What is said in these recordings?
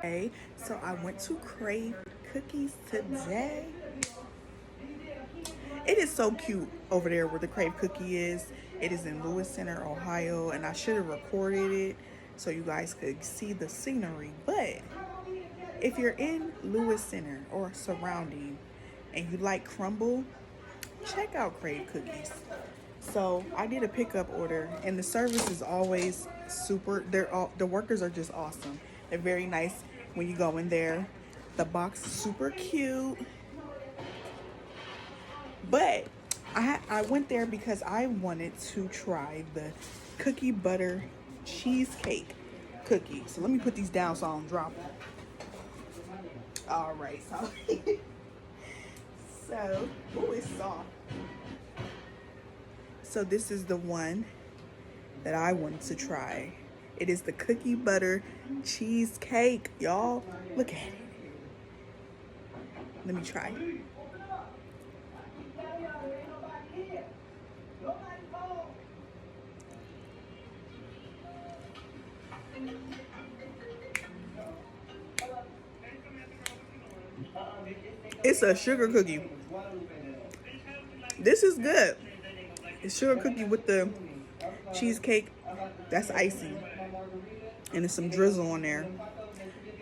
Hey, so I went to Crave Cookies today. It is so cute over there where the Crave Cookie is. It is in Lewis Center, Ohio, and I should have recorded it so you guys could see the scenery. But if you're in Lewis Center or surrounding and you like crumble, check out Crave Cookies. So I did a pickup order, and the service is always super. The workers are just awesome. They're very nice when you go in there. The box is super cute. But I went there because I wanted to try the Cookie Butter Cheesecake cookie. So let me put these down so I don't drop them. All right, so oh, it's soft. So this is the one that I wanted to try. It is the Cookie Butter Cheesecake. Y'all, look at it. Let me try. It's a sugar cookie. This is good. It's sugar cookie with the cheesecake. That's icing. And there's some drizzle on there.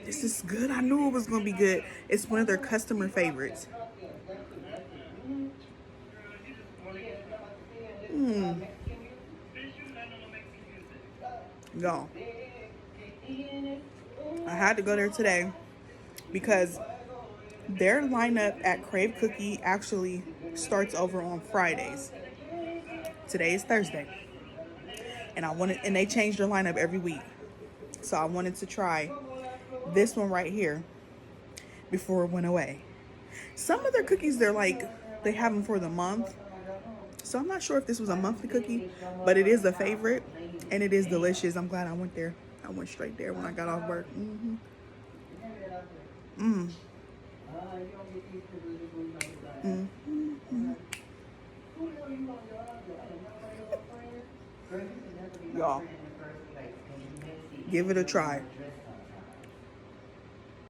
This is good. I knew it was going to be good. It's one of their customer favorites. Y'all, I had to go there today because their lineup at Crave Cookie actually starts over on Fridays. Today is Thursday. And they change their lineup every week. So I wanted to try this one right here before it went away. Some of their cookies, they have them for the month. So I'm not sure if this was a monthly cookie, but it is a favorite and it is delicious. I'm glad I went there. I went straight there when I got off work. Y'all, give it a try.